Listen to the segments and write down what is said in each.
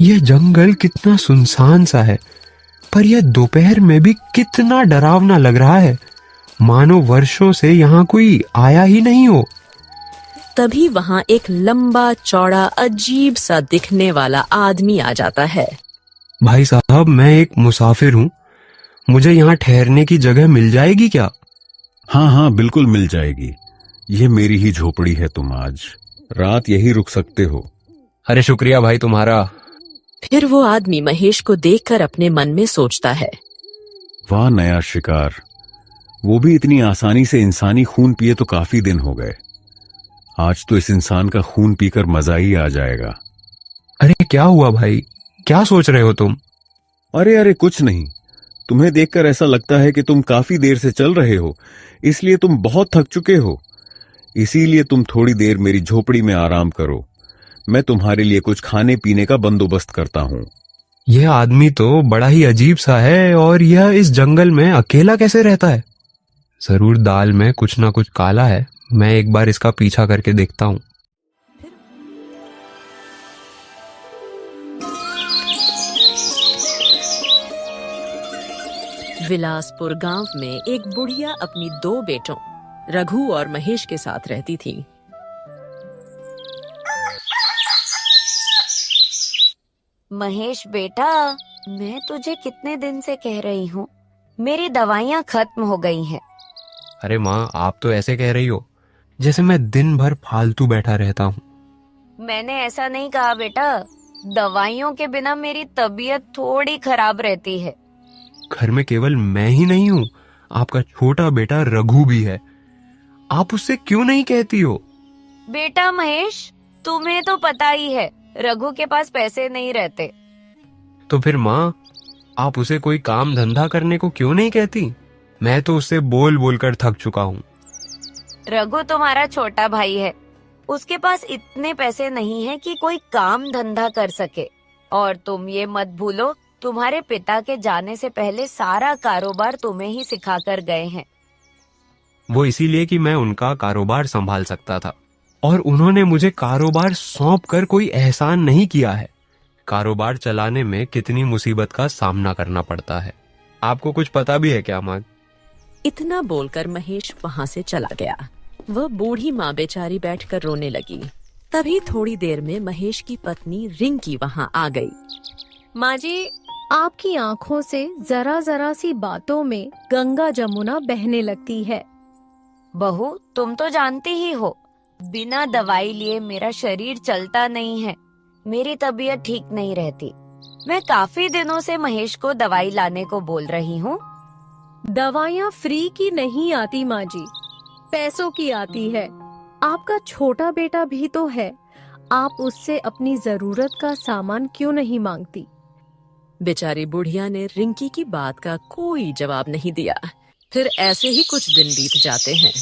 यह जंगल कितना सुनसान सा है, पर यह दोपहर में भी कितना डरावना लग रहा है, मानो वर्षों से यहाँ कोई आया ही नहीं हो। तभी वहाँ एक लंबा चौड़ा अजीब सा दिखने वाला आदमी आ जाता है। भाई साहब, मैं एक मुसाफिर हूँ, मुझे यहाँ ठहरने की जगह मिल जाएगी क्या? हाँ हाँ, बिल्कुल मिल जाएगी। ये मेरी ही झोपड़ी है, तुम आज रात यही रुक सकते हो। अरे शुक्रिया भाई तुम्हारा। फिर वो आदमी महेश को देखकर अपने मन में सोचता है, वाह नया शिकार, वो भी इतनी आसानी से इंसानी खून पिए तो काफी दिन हो गए। आज तो इस इंसान का खून पीकर मजा ही आ जाएगा। अरे क्या हुआ भाई, क्या सोच रहे हो तुम? अरे अरे कुछ नहीं, तुम्हें देखकर ऐसा लगता है कि तुम काफी देर से चल रहे हो, इसलिए तुम बहुत थक चुके हो। इसीलिए तुम थोड़ी देर मेरी झोपड़ी में आराम करो, मैं तुम्हारे लिए कुछ खाने पीने का बंदोबस्त करता हूँ। यह आदमी तो बड़ा ही अजीब सा है, और यह इस जंगल में अकेला कैसे रहता है? जरूर दाल में कुछ ना कुछ काला है, मैं एक बार इसका पीछा करके देखता हूँ। विलासपुर गांव में एक बुढ़िया अपनी 2 बेटों रघु और महेश के साथ रहती थी। महेश बेटा, मैं तुझे कितने दिन से कह रही हूँ, मेरी दवाइयाँ खत्म हो गई हैं। अरे माँ, आप तो ऐसे कह रही हो जैसे मैं दिन भर फालतू बैठा रहता हूँ। मैंने ऐसा नहीं कहा बेटा, दवाइयों के बिना मेरी तबीयत थोड़ी खराब रहती है। घर में केवल मैं ही नहीं हूँ, आपका छोटा बेटा रघु भी है, आप उससे क्यों नहीं कहती हो? बेटा महेश, तुम्हें तो पता ही है रघु के पास पैसे नहीं रहते। तो फिर माँ, आप उसे कोई काम धंधा करने को क्यों नहीं कहती? मैं तो उससे बोल बोल कर थक चुका हूँ। रघु तुम्हारा छोटा भाई है, उसके पास इतने पैसे नहीं है कि कोई काम धंधा कर सके। और तुम ये मत भूलो, तुम्हारे पिता के जाने से पहले सारा कारोबार तुम्हें ही सिखा कर गए हैं। वो इसीलिए कि मैं उनका कारोबार संभाल सकता था, और उन्होंने मुझे कारोबार सौंप कर कोई एहसान नहीं किया है। कारोबार चलाने में कितनी मुसीबत का सामना करना पड़ता है, आपको कुछ पता भी है क्या माँ? इतना बोलकर महेश वहाँ से चला गया। वह बूढ़ी माँ बेचारी बैठकर रोने लगी। तभी थोड़ी देर में महेश की पत्नी रिंकी वहाँ आ गई। माँ जी, आपकी आँखों से जरा जरा सी बातों में गंगा जमुना बहने लगती है। बहू, तुम तो जानती ही हो, बिना दवाई लिए मेरा शरीर चलता नहीं है, मेरी तबीयत ठीक नहीं रहती। मैं काफी दिनों से महेश को दवाई लाने को बोल रही हूँ। दवाइयाँ फ्री की नहीं आती माँ जी, पैसों की आती है। आपका छोटा बेटा भी तो है, आप उससे अपनी जरूरत का सामान क्यों नहीं मांगती? बेचारी बुढ़िया ने रिंकी की बात का कोई जवाब नहीं दिया। फिर ऐसे ही कुछ दिन बीत जाते हैं।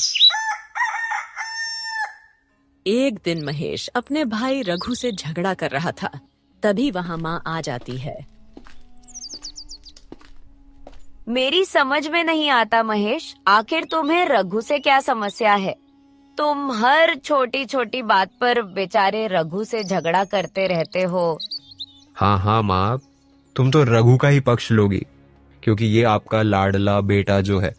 एक दिन महेश अपने भाई रघु से झगड़ा कर रहा था। तभी वहाँ माँ आ जाती है। मेरी समझ में नहीं आता महेश, आखिर तुम्हें रघु से क्या समस्या है? तुम हर छोटी छोटी बात पर बेचारे रघु से झगड़ा करते रहते हो। हाँ हाँ माँ, तुम तो रघु का ही पक्ष लोगी, क्योंकि ये आपका लाडला बेटा जो है।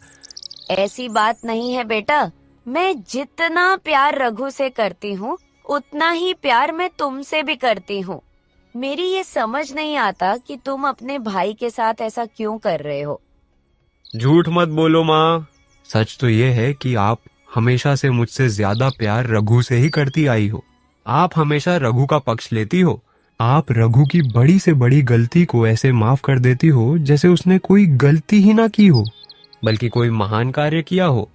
ऐसी बात नहीं है बेटा, मैं जितना प्यार रघु से करती हूँ उतना ही प्यार मैं तुमसे भी करती हूँ। मेरी ये समझ नहीं आता कि तुम अपने भाई के साथ ऐसा क्यों कर रहे हो। झूठ मत बोलो माँ, सच तो ये है कि आप हमेशा से मुझसे ज्यादा प्यार रघु से ही करती आई हो। आप हमेशा रघु का पक्ष लेती हो। आप रघु की बड़ी से बड़ी गलती को ऐसे माफ कर देती हो जैसे उसने कोई गलती ही ना की हो, बल्कि कोई महान कार्य किया हो।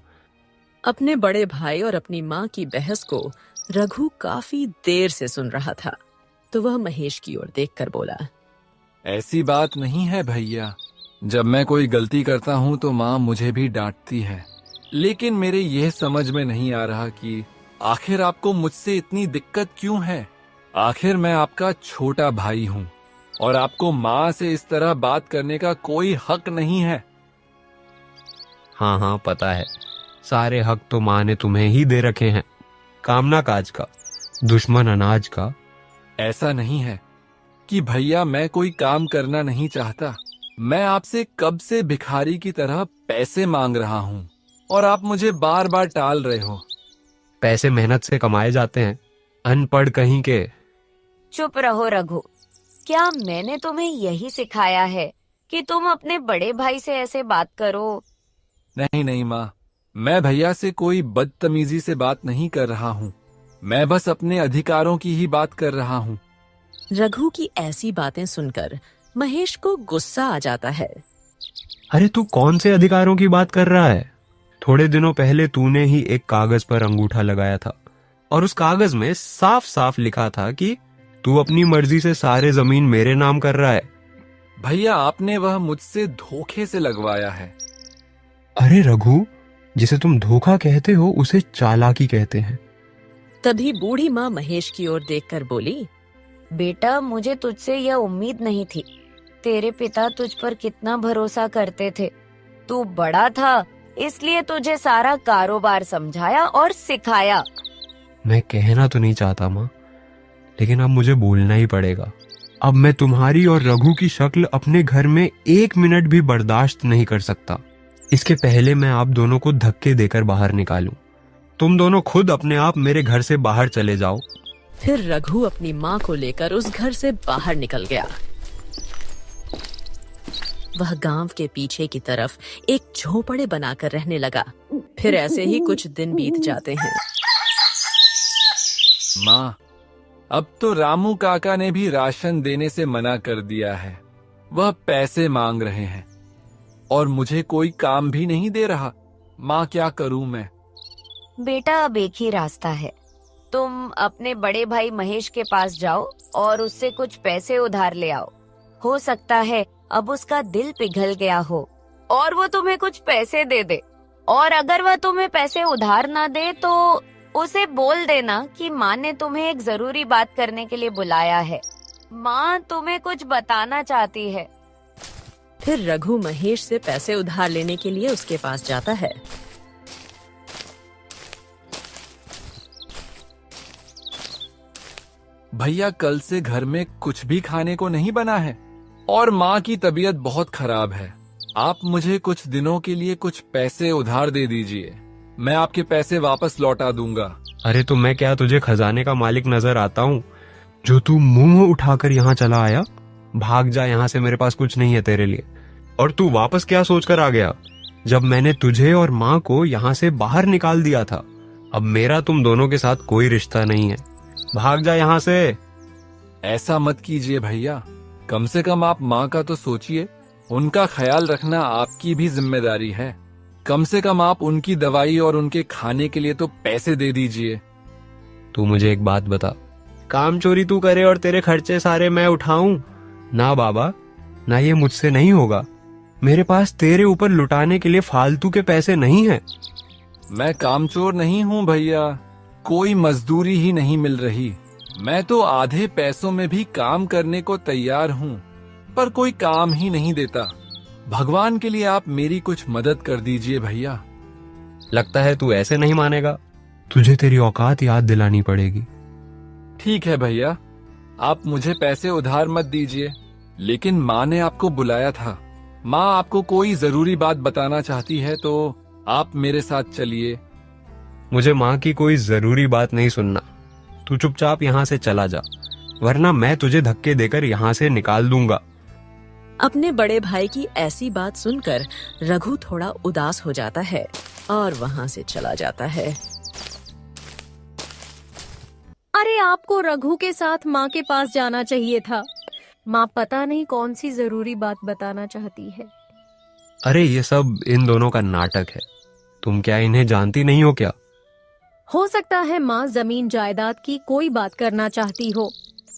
अपने बड़े भाई और अपनी माँ की बहस को रघु काफी देर से सुन रहा था, तो वह महेश की ओर देखकर बोला, ऐसी बात नहीं है भैया, जब मैं कोई गलती करता हूँ तो माँ मुझे भी डांटती है। लेकिन मेरे यह समझ में नहीं आ रहा कि आखिर आपको मुझसे इतनी दिक्कत क्यों है। आखिर मैं आपका छोटा भाई हूँ और आपको माँ से इस तरह बात करने का कोई हक नहीं है। हाँ हाँ पता है, सारे हक तो माँ ने तुम्हें ही दे रखे हैं, कामना काज का, दुश्मन अनाज का। ऐसा नहीं है, कि भैया मैं कोई काम करना नहीं चाहता। मैं आपसे कब से भिखारी की तरह पैसे मांग रहा हूँ और आप मुझे बार बार टाल रहे हो। पैसे मेहनत से कमाए जाते हैं, अनपढ़ कहीं के। चुप रहो रघु। क्या मैंने तुम्हें यही सिखाया है कि तुम अपने बड़े भाई से ऐसे बात करो? नहीं नहीं माँ, मैं भैया से कोई बदतमीजी से बात नहीं कर रहा हूँ। मैं बस अपने अधिकारों की ही बात कर रहा हूँ। रघु की ऐसी बातें सुनकर महेश को गुस्सा आ जाता है। अरे तू कौन से अधिकारों की बात कर रहा है? थोड़े दिनों पहले तूने ही एक कागज पर अंगूठा लगाया था और उस कागज में साफ साफ लिखा था कि तू अपनी मर्जी से सारे जमीन मेरे नाम कर रहा है। भैया आपने वह मुझसे धोखे से लगवाया है। अरे रघु, जिसे तुम धोखा कहते हो उसे चालाकी कहते हैं। तभी बूढ़ी माँ महेश की ओर देखकर बोली, बेटा, मुझे तुझसे यह उम्मीद नहीं थी। तेरे पिता तुझ पर कितना भरोसा करते थे। तू बड़ा था, इसलिए तुझे सारा कारोबार समझाया और सिखाया। मैं कहना तो नहीं चाहता माँ, लेकिन अब मुझे बोलना ही पड़ेगा। अब मैं तुम्हारी और रघु की शक्ल अपने घर में 1 मिनट भी बर्दाश्त नहीं कर सकता। इसके पहले मैं आप दोनों को धक्के देकर बाहर निकालूं। तुम दोनों खुद अपने आप मेरे घर से बाहर चले जाओ। फिर रघु अपनी माँ को लेकर उस घर से बाहर निकल गया। वह गांव के पीछे की तरफ एक झोपड़े बनाकर रहने लगा। फिर ऐसे ही कुछ दिन बीत जाते हैं। माँ, अब तो रामू काका ने भी राशन देने से मना कर दिया है। वह पैसे मांग रहे हैं और मुझे कोई काम भी नहीं दे रहा। माँ, क्या करूं मैं? बेटा, अब एक ही रास्ता है। तुम अपने बड़े भाई महेश के पास जाओ और उससे कुछ पैसे उधार ले आओ। हो सकता है अब उसका दिल पिघल गया हो और वो तुम्हें कुछ पैसे दे दे। और अगर वह तुम्हें पैसे उधार ना दे तो उसे बोल देना कि माँ ने तुम्हें एक जरूरी बात करने के लिए बुलाया है। माँ तुम्हें कुछ बताना चाहती है। फिर रघु महेश से पैसे उधार लेने के लिए उसके पास जाता है। भैया, कल से घर में कुछ भी खाने को नहीं बना है और माँ की तबीयत बहुत खराब है। आप मुझे कुछ दिनों के लिए कुछ पैसे उधार दे दीजिए। मैं आपके पैसे वापस लौटा दूंगा। अरे तो मैं क्या तुझे खजाने का मालिक नजर आता हूँ जो तू मुंह उठाकर यहाँ चला आया? भाग जा यहाँ से, मेरे पास कुछ नहीं है तेरे लिए। और तू वापस क्या सोचकर आ गया जब मैंने तुझे और माँ को यहाँ से बाहर निकाल दिया था? अब मेरा तुम दोनों के साथ कोई रिश्ता नहीं है। भाग जा यहाँ से। ऐसा मत कीजिए भैया, कम से कम आप माँ का तो सोचिए। उनका ख्याल रखना आपकी भी जिम्मेदारी है। कम से कम आप उनकी दवाई और उनके खाने के लिए तो पैसे दे दीजिए। तू मुझे एक बात बता, काम चोरी तू करे और तेरे खर्चे सारे मैं उठाऊं? ना बाबा, ना, ये मुझसे नहीं होगा। मेरे पास तेरे ऊपर लुटाने के लिए फालतू के पैसे नहीं है। मैं कामचोर नहीं हूँ भैया, कोई मजदूरी ही नहीं मिल रही। मैं तो आधे पैसों में भी काम करने को तैयार हूँ, पर कोई काम ही नहीं देता। भगवान के लिए आप मेरी कुछ मदद कर दीजिए भैया। लगता है तू ऐसे नहीं मानेगा, तुझे तेरी औकात याद दिलानी पड़ेगी। ठीक है भैया, आप मुझे पैसे उधार मत दीजिए, लेकिन माँ ने आपको बुलाया था। माँ आपको कोई जरूरी बात बताना चाहती है तो आप मेरे साथ चलिए। मुझे माँ की कोई जरूरी बात नहीं सुनना। तू चुपचाप यहाँ से चला जा, वरना मैं तुझे धक्के देकर यहाँ से निकाल दूंगा। अपने बड़े भाई की ऐसी बात सुनकर रघु थोड़ा उदास हो जाता है और वहाँ से चला जाता है। अरे आपको रघु के साथ माँ के पास जाना चाहिए था। माँ पता नहीं कौन सी जरूरी बात बताना चाहती है। अरे ये सब इन दोनों का नाटक है। तुम क्या इन्हें जानती नहीं हो क्या? हो सकता है माँ जमीन जायदाद की कोई बात करना चाहती हो,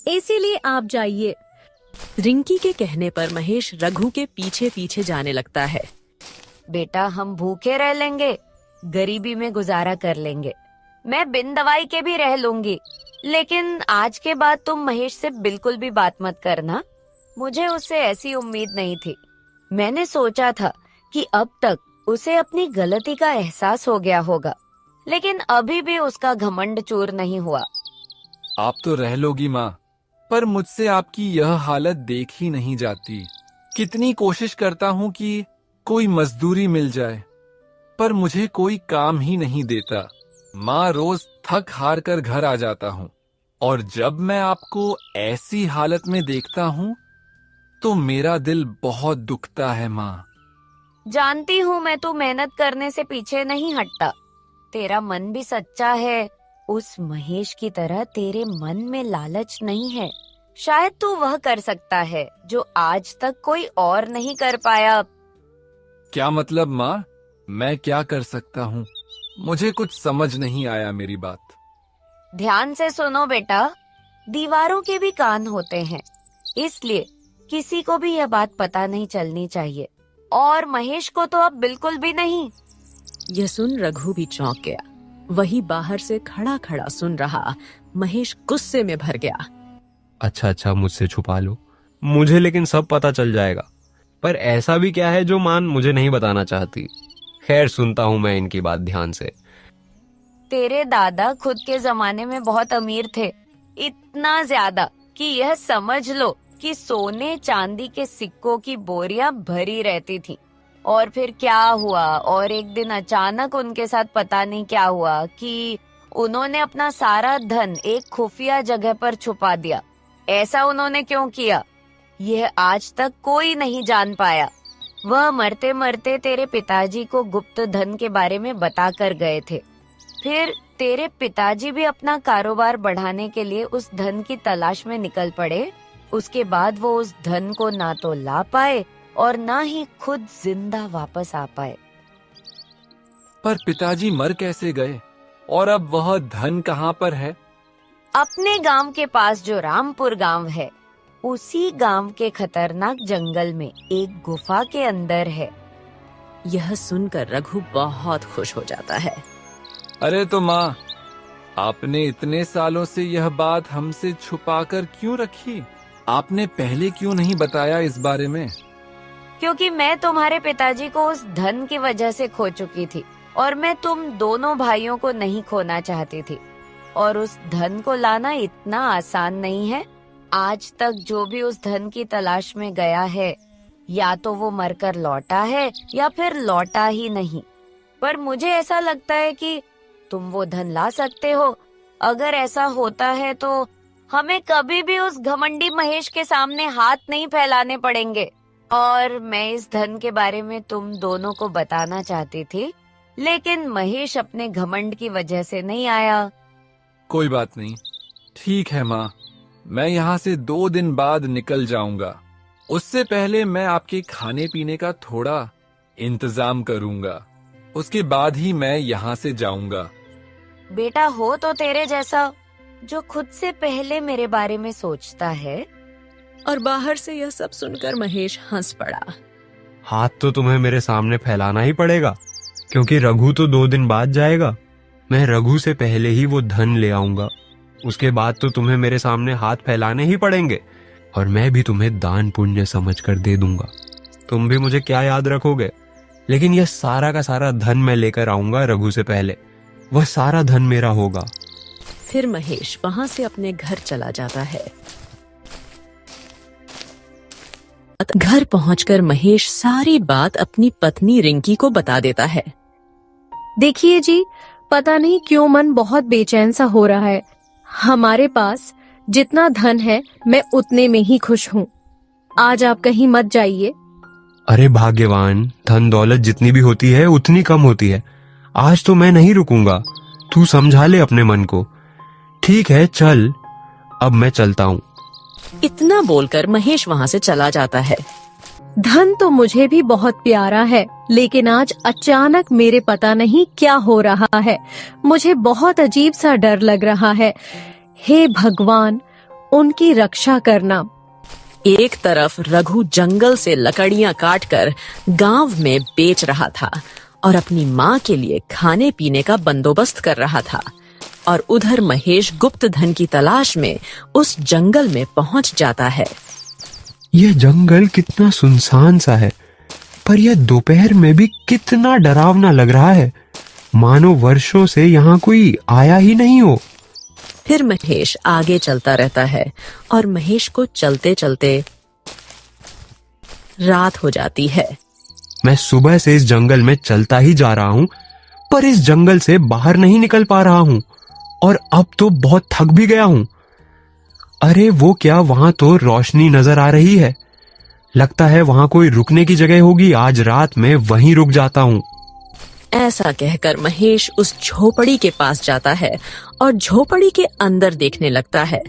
इसीलिए आप जाइए। रिंकी के कहने पर महेश रघु के पीछे पीछे जाने लगता है। बेटा, हम भूखे रह लेंगे, गरीबी में गुजारा कर लेंगे। मैं बिन दवाई के भी रह लूंगी, लेकिन आज के बाद तुम महेश से बिल्कुल भी बात मत करना। मुझे उससे ऐसी उम्मीद नहीं थी। मैंने सोचा था कि अब तक उसे अपनी गलती का एहसास हो गया होगा, लेकिन अभी भी उसका घमंड चूर नहीं हुआ। आप तो रह लोगी माँ, पर मुझसे आपकी यह हालत देखी नहीं जाती। कितनी कोशिश करता हूँ कि कोई मजदूरी मिल जाए, पर मुझे कोई काम ही नहीं देता। माँ, रोज थक हार कर घर आ जाता हूँ, और जब मैं आपको ऐसी हालत में देखता हूँ तो मेरा दिल बहुत दुखता है माँ। जानती हूँ मैं, तू मेहनत करने से पीछे नहीं हटता। तेरा मन भी सच्चा है। उस महेश की तरह तेरे मन में लालच नहीं है। शायद तू वह कर सकता है जो आज तक कोई और नहीं कर पाया। क्या मतलब माँ? मैं क्या कर सकता हूँ? मुझे कुछ समझ नहीं आया मेरी बात। ध्यान से सुनो बेटा, दीवारों के भी कान होते हैं, इसलिए किसी को भी यह बात पता नहीं चलनी चाहिए, और महेश को तो अब बिल्कुल भी नहीं। यह सुन रघु भी चौंक गया। वही बाहर से खड़ा खड़ा सुन रहा महेश गुस्से में भर गया। अच्छा, मुझसे छुपा लो, मुझे लेकिन सब पता चल जाएगा। पर ऐसा भी क्या है जो मान मुझे नहीं बताना चाहती? खैर, सुनता हूँ मैं इनकी बात ध्यान से। तेरे दादा खुद के जमाने में बहुत अमीर थे, इतना ज्यादा कि यह समझ लो कि सोने चांदी के सिक्कों की बोरियां भरी रहती थी। और फिर क्या हुआ, और एक दिन अचानक उनके साथ पता नहीं क्या हुआ कि उन्होंने अपना सारा धन एक खुफिया जगह पर छुपा दिया। ऐसा उन्होंने क्यों किया, यह आज तक कोई नहीं जान पाया। वह मरते मरते तेरे पिताजी को गुप्त धन के बारे में बता कर गए थे। फिर तेरे पिताजी भी अपना कारोबार बढ़ाने के लिए उस धन की तलाश में निकल पड़े। उसके बाद वो उस धन को ना तो ला पाए और ना ही खुद जिंदा वापस आ पाए। पर पिताजी मर कैसे गए, और अब वह धन कहाँ पर है? अपने गांव के पास जो रामपुर गांव है, उसी गांव के खतरनाक जंगल में एक गुफा के अंदर है। यह सुनकर रघु बहुत खुश हो जाता है। अरे तो माँ, आपने इतने सालों से यह बात हमसे छुपाकर क्यों रखी? आपने पहले क्यों नहीं बताया इस बारे में? क्योंकि मैं तुम्हारे पिताजी को उस धन की वजह से खो चुकी थी, और मैं तुम दोनों भाइयों को नहीं खोना चाहती थी। और उस धन को लाना इतना आसान नहीं है। आज तक जो भी उस धन की तलाश में गया है, या तो वो मरकर लौटा है या फिर लौटा ही नहीं। पर मुझे ऐसा लगता है कि तुम वो धन ला सकते हो। अगर ऐसा होता है तो हमें कभी भी उस घमंडी महेश के सामने हाथ नहीं फैलाने पड़ेंगे। और मैं इस धन के बारे में तुम दोनों को बताना चाहती थी, लेकिन महेश अपने घमंड की वजह से नहीं आया। कोई बात नहीं, ठीक है माँ, मैं यहाँ से 2 दिन बाद निकल जाऊंगा। उससे पहले मैं आपके खाने पीने का थोड़ा इंतजाम करूंगा। उसके बाद ही मैं यहाँ से जाऊंगा। बेटा हो तो तेरे जैसा, जो खुद से पहले मेरे बारे में सोचता है। और बाहर से यह सब सुनकर महेश हंस पड़ा। हाथ तो तुम्हें मेरे सामने फैलाना ही पड़ेगा, क्योंकि रघु तो 2 दिन बाद जाएगा। मैं रघु से पहले ही वो धन ले आऊंगा। उसके बाद तो तुम्हें मेरे सामने हाथ फैलाने ही पड़ेंगे, और मैं भी तुम्हें दान पुण्य समझकर दे दूंगा। तुम भी मुझे क्या याद रखोगे? लेकिन यह सारा का सारा धन मैं लेकर आऊंगा रघु से पहले। वह सारा धन मेरा होगा। फिर महेश वहां से अपने घर चला जाता है। घर पहुंचकर महेश सारी बात अपनी पत्नी रिंकी को बता देता है। देखिए जी, पता नहीं क्यों मन बहुत बेचैन सा हो रहा है। हमारे पास जितना धन है, मैं उतने में ही खुश हूँ। आज आप कहीं मत जाइए। अरे भाग्यवान, धन दौलत जितनी भी होती है उतनी कम होती है। आज तो मैं नहीं रुकूंगा। तू समझा ले अपने मन को। ठीक है, चल, अब मैं चलता हूँ। इतना बोलकर महेश वहां से चला जाता है। धन तो मुझे भी बहुत प्यारा है, लेकिन आज अचानक मेरे पता नहीं क्या हो रहा है। मुझे बहुत अजीब सा डर लग रहा है। हे भगवान, उनकी रक्षा करना। एक तरफ रघु जंगल से लकड़ियां काटकर गांव में बेच रहा था और अपनी माँ के लिए खाने पीने का बंदोबस्त कर रहा था, और उधर महेश गुप्त धन की तलाश में उस जंगल में पहुंच जाता है। यह जंगल कितना सुनसान सा है, पर यह दोपहर में भी कितना डरावना लग रहा है, मानो वर्षों से यहाँ कोई आया ही नहीं हो। फिर महेश आगे चलता रहता है और महेश को चलते चलते रात हो जाती है। मैं सुबह से इस जंगल में चलता ही जा रहा हूँ, पर इस जंगल से बाहर नहीं निकल पा रहा हूँ और अब तो बहुत थक भी गया हूँ। अरे वो क्या, वहां तो रोशनी नजर आ रही है। लगता है वहां कोई रुकने की जगह होगी। आज रात में वहीं रुक जाता हूँ। ऐसा कहकर महेश उस झोपड़ी के पास जाता है और झोपड़ी के अंदर देखने लगता है।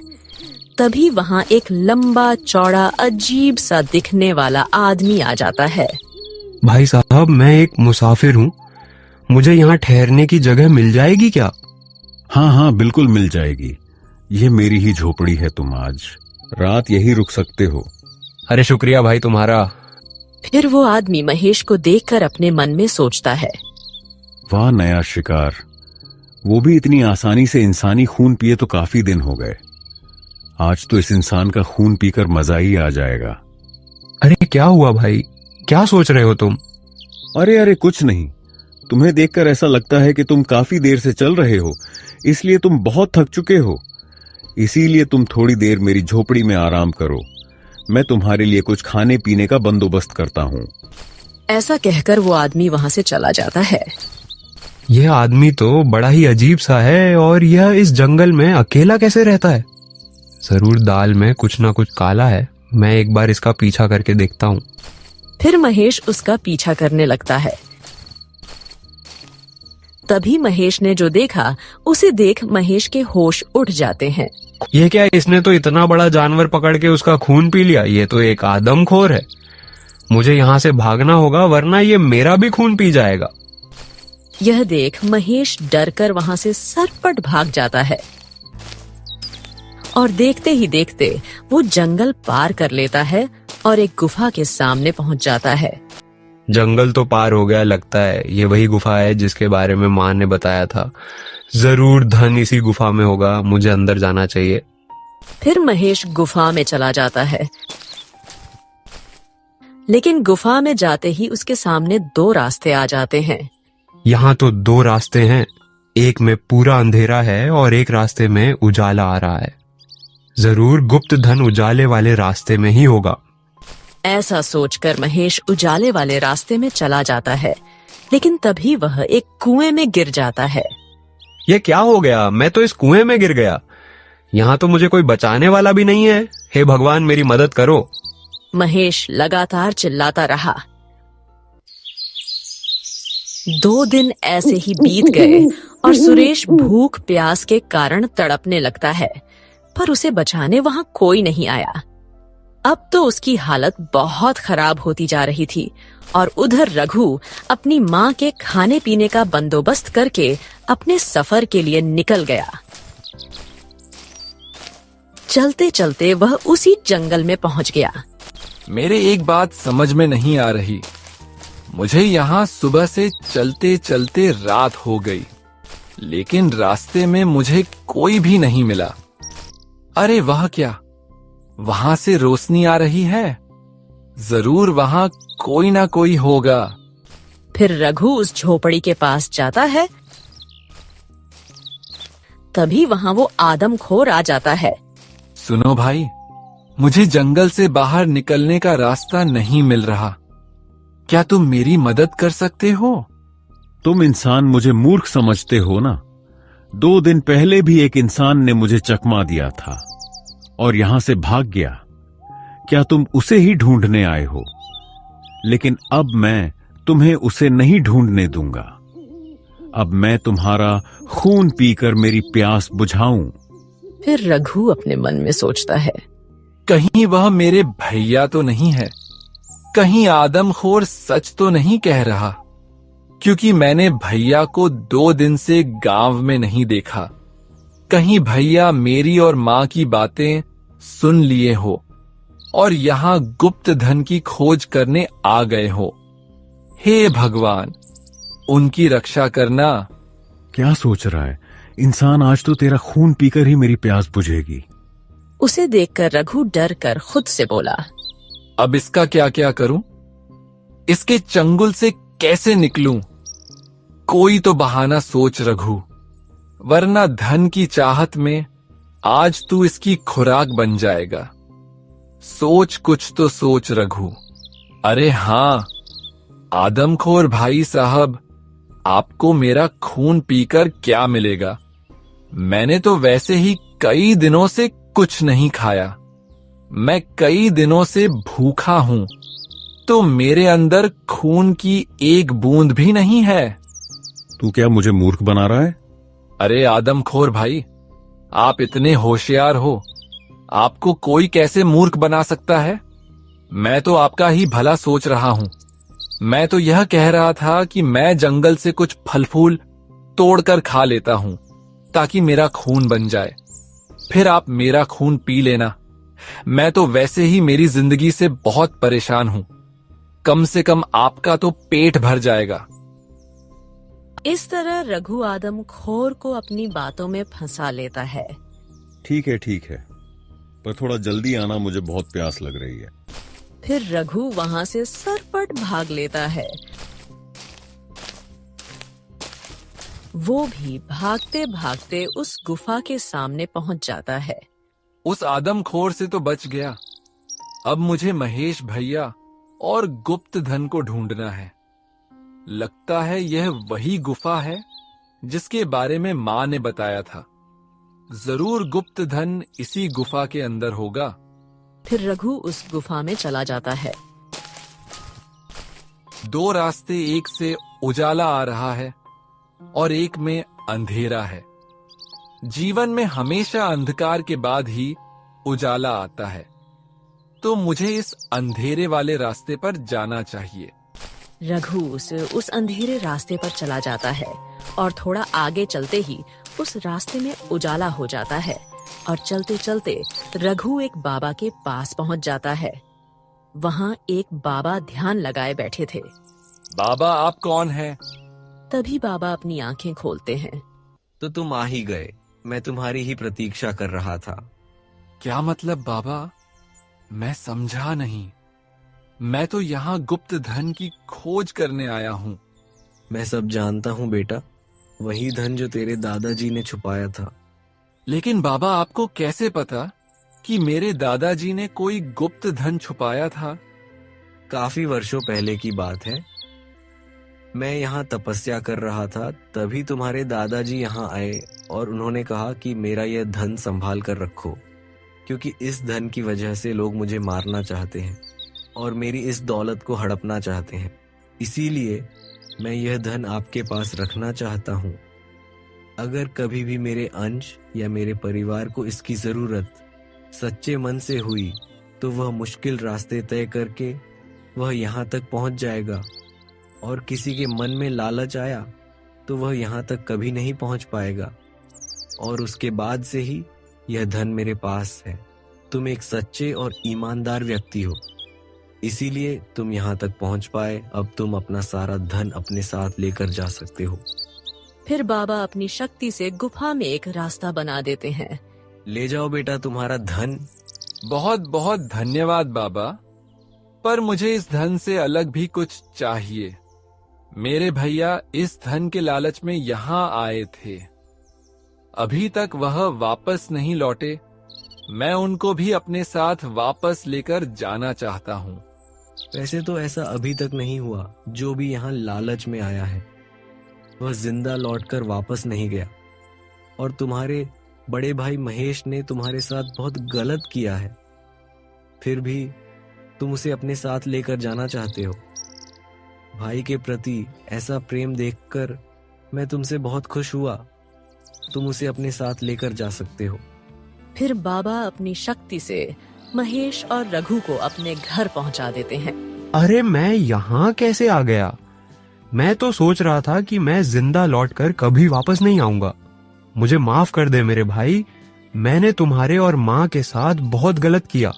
तभी वहां एक लंबा चौड़ा अजीब सा दिखने वाला आदमी आ जाता है। भाई साहब, मैं एक मुसाफिर हूँ, मुझे यहाँ ठहरने की जगह मिल जाएगी क्या? हाँ हाँ, बिल्कुल मिल जाएगी। ये मेरी ही झोपड़ी है, तुम आज रात यही रुक सकते हो। अरे शुक्रिया भाई तुम्हारा। फिर वो आदमी महेश को देखकर अपने मन में सोचता है, वाह नया शिकार, वो भी इतनी आसानी से इंसानी खून पिए तो काफी दिन हो गए। आज तो इस इंसान का खून पीकर मजा ही आ जाएगा। अरे क्या हुआ भाई, क्या सोच रहे हो तुम? अरे अरे कुछ नहीं, तुम्हें देखकर ऐसा लगता है कि तुम काफी देर से चल रहे हो, इसलिए तुम बहुत थक चुके हो। इसीलिए तुम थोड़ी देर मेरी झोपड़ी में आराम करो, मैं तुम्हारे लिए कुछ खाने पीने का बंदोबस्त करता हूँ। ऐसा कहकर वो आदमी वहां से चला जाता है। यह आदमी तो बड़ा ही अजीब सा है, और यह इस जंगल में अकेला कैसे रहता है? जरूर दाल में कुछ ना कुछ काला है। मैं एक बार इसका पीछा करके देखता हूँ। फिर महेश उसका पीछा करने लगता है। तभी महेश ने जो देखा उसे देख महेश के होश उड़ जाते हैं। ये क्या, इसने तो इतना बड़ा जानवर पकड़ के उसका खून पी लिया। ये तो एक आदमखोर है। मुझे यहाँ से भागना होगा, वरना ये मेरा भी खून पी जाएगा। यह देख महेश डरकर वहां से सरपट भाग जाता है और देखते ही देखते वो जंगल पार कर लेता है और एक गुफा के सामने पहुंच जाता है। जंगल तो पार हो गया लगता है। ये वही गुफा है जिसके बारे में माँ ने बताया था। जरूर धन इसी गुफा में होगा, मुझे अंदर जाना चाहिए। फिर महेश गुफा में चला जाता है, लेकिन गुफा में जाते ही उसके सामने दो रास्ते आ जाते हैं। यहाँ तो दो रास्ते हैं, एक में पूरा अंधेरा है और एक रास्ते में उजाला आ रहा है। जरूर गुप्त धन उजाले वाले रास्ते में ही होगा। ऐसा सोचकर महेश उजाले वाले रास्ते में चला जाता है, लेकिन तभी वह एक कुएं में गिर जाता है। ये क्या हो गया, मैं तो इस कुएं में गिर गया। यहाँ तो मुझे कोई बचाने वाला भी नहीं है। हे भगवान, मेरी मदद करो। महेश लगातार चिल्लाता रहा। 2 दिन ऐसे ही बीत गए और सुरेश भूख प्यास के कारण तड़पने लगता है, पर उसे बचाने वहां कोई नहीं आया। अब तो उसकी हालत बहुत खराब होती जा रही थी और उधर रघु अपनी माँ के खाने पीने का बंदोबस्त करके अपने सफर के लिए निकल गया। चलते चलते वह उसी जंगल में पहुंच गया। मेरे एक बात समझ में नहीं आ रही। मुझे यहाँ सुबह से चलते चलते रात हो गई, लेकिन रास्ते में मुझे कोई भी नहीं मिला। अरे वह क्या, वहां से रोशनी आ रही है। जरूर वहां कोई ना कोई होगा। फिर रघु उस झोपड़ी के पास जाता है। तभी वहां वो आदमखोर आ जाता है। सुनो भाई, मुझे जंगल से बाहर निकलने का रास्ता नहीं मिल रहा। क्या तुम मेरी मदद कर सकते हो? तुम इंसान मुझे मूर्ख समझते हो ना। 2 दिन पहले भी एक इंसान ने मुझे चकमा दिया था और यहां से भाग गया। क्या तुम उसे ही ढूंढने आए हो? लेकिन अब मैं तुम्हें उसे नहीं ढूंढने दूंगा। अब मैं तुम्हारा खून पीकर मेरी प्यास बुझाऊं। फिर रघु अपने मन में सोचता है, कहीं वह मेरे भैया तो नहीं है? कहीं आदमखोर सच तो नहीं कह रहा? क्योंकि मैंने भैया को 2 दिन से गांव में नहीं देखा। कहीं भैया मेरी और माँ की बातें सुन लिए हो और यहाँ गुप्त धन की खोज करने आ गए हो। हे भगवान, उनकी रक्षा करना। क्या सोच रहा है इंसान? आज तो तेरा खून पीकर ही मेरी प्यास बुझेगी। उसे देखकर रघु डर कर खुद से बोला, अब इसका क्या क्या करूं? इसके चंगुल से कैसे निकलूं? कोई तो बहाना सोच रघु। वरना धन की चाहत में आज तू इसकी खुराक बन जाएगा। सोच कुछ तो सोच रघु। अरे हाँ आदमखोर भाई साहब, आपको मेरा खून पीकर क्या मिलेगा? मैंने तो वैसे ही कई दिनों से कुछ नहीं खाया। मैं कई दिनों से भूखा हूं, तो मेरे अंदर खून की एक बूंद भी नहीं है। तू क्या मुझे मूर्ख बना रहा है? अरे आदमखोर भाई, आप इतने होशियार हो, आपको कोई कैसे मूर्ख बना सकता है? मैं तो आपका ही भला सोच रहा हूं। मैं तो यह कह रहा था कि मैं जंगल से कुछ फल फूल तोड़कर खा लेता हूं ताकि मेरा खून बन जाए, फिर आप मेरा खून पी लेना। मैं तो वैसे ही मेरी जिंदगी से बहुत परेशान हूं, कम से कम आपका तो पेट भर जाएगा। इस तरह रघु आदमखोर को अपनी बातों में फंसा लेता है। ठीक है, पर थोड़ा जल्दी आना, मुझे बहुत प्यास लग रही है। फिर रघु वहां से सरपट भाग लेता है। वो भी भागते भागते उस गुफा के सामने पहुंच जाता है। उस आदमखोर से तो बच गया। अब मुझे महेश भैया और गुप्त धन को ढूंढना है। लगता है यह वही गुफा है जिसके बारे में मां ने बताया था। जरूर गुप्त धन इसी गुफा के अंदर होगा। फिर रघु उस गुफा में चला जाता है। दो रास्ते, एक से उजाला आ रहा है और एक में अंधेरा है। जीवन में हमेशा अंधकार के बाद ही उजाला आता है, तो मुझे इस अंधेरे वाले रास्ते पर जाना चाहिए। रघु उस अंधेरे रास्ते पर चला जाता है और थोड़ा आगे चलते ही उस रास्ते में उजाला हो जाता है और चलते चलते रघु एक बाबा के पास पहुंच जाता है। वहां एक बाबा ध्यान लगाए बैठे थे। बाबा आप कौन हैं? तभी बाबा अपनी आंखें खोलते हैं। तो तुम आ ही गए, मैं तुम्हारी ही प्रतीक्षा कर रहा था। क्या मतलब बाबा? मैं समझा नहीं। मैं तो यहाँ गुप्त धन की खोज करने आया हूँ। मैं सब जानता हूँ बेटा, वही धन जो तेरे दादाजी ने छुपाया था। लेकिन बाबा आपको कैसे पता कि मेरे दादाजी ने कोई गुप्त धन छुपाया था? काफी वर्षों पहले की बात है। मैं यहाँ तपस्या कर रहा था, तभी तुम्हारे दादाजी यहाँ आए और उन्होंने कहा कि मेरा यह धन संभाल कर रखो, क्योंकि इस धन की वजह से लोग मुझे मारना चाहते हैं और मेरी इस दौलत को हड़पना चाहते हैं। इसीलिए मैं यह धन आपके पास रखना चाहता हूँ। अगर कभी भी मेरे अंश या मेरे परिवार को इसकी जरूरत सच्चे मन से हुई, तो वह मुश्किल रास्ते तय करके वह यहाँ तक पहुँच जाएगा, और किसी के मन में लालच आया तो वह यहाँ तक कभी नहीं पहुँच पाएगा, और उसके बाद से ही यह धन मेरे पास है। तुम एक सच्चे और ईमानदार व्यक्ति हो, इसीलिए तुम यहाँ तक पहुँच पाए। अब तुम अपना सारा धन अपने साथ लेकर जा सकते हो। फिर बाबा अपनी शक्ति से गुफा में एक रास्ता बना देते हैं। ले जाओ बेटा तुम्हारा धन। बहुत बहुत धन्यवाद बाबा, पर मुझे इस धन से अलग भी कुछ चाहिए। मेरे भैया इस धन के लालच में यहाँ आए थे, अभी तक वह वापस नहीं लौटे। मैं उनको भी अपने साथ वापस लेकर जाना चाहता हूँ। वैसे तो ऐसा अभी तक नहीं हुआ। जो भी यहाँ लालच में आया है वह जिंदा लौटकर वापस नहीं गया, और तुम्हारे बड़े भाई महेश ने तुम्हारे साथ बहुत गलत किया है, फिर भी तुम उसे अपने साथ लेकर जाना चाहते हो। भाई के प्रति ऐसा प्रेम देखकर मैं तुमसे बहुत खुश हुआ। तुम उसे अपने साथ लेकर जा सकते हो। फिर बाबा अपनी शक्ति से महेश और रघु को अपने घर पहुंचा देते हैं। अरे मैं यहाँ कैसे आ गया? मैं तो सोच रहा था कि मैं जिंदा लौटकर कभी वापस नहीं आऊंगा। मुझे माफ कर दे मेरे भाई, मैंने तुम्हारे और माँ के साथ बहुत गलत किया।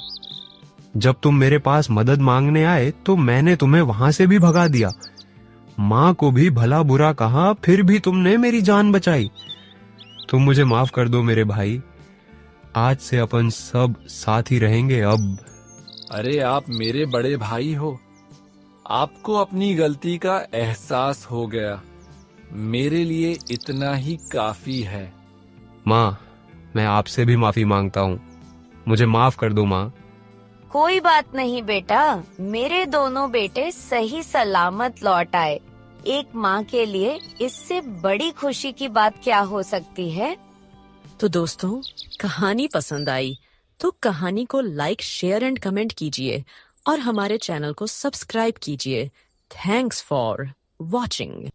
जब तुम मेरे पास मदद मांगने आए तो मैंने तुम्हें वहां से भी भगा दिया। माँ को भी भला बुरा कहा, फिर भी तुमने मेरी जान बचाई। तुम मुझे माफ कर दो मेरे भाई। आज से अपन सब साथ ही रहेंगे अब। अरे आप मेरे बड़े भाई हो, आपको अपनी गलती का एहसास हो गया। मेरे लिए इतना ही काफी है। माँ, मैं आपसे भी माफी मांगता हूँ। मुझे माफ कर दो माँ। कोई बात नहीं बेटा, मेरे दोनों बेटे सही सलामत लौट आए। एक माँ के लिए इससे बड़ी खुशी की बात क्या हो सकती है। तो दोस्तों, कहानी पसंद आई तो कहानी को लाइक, शेयर एंड कमेंट कीजिए और हमारे चैनल को सब्सक्राइब कीजिए। Thanks for watching.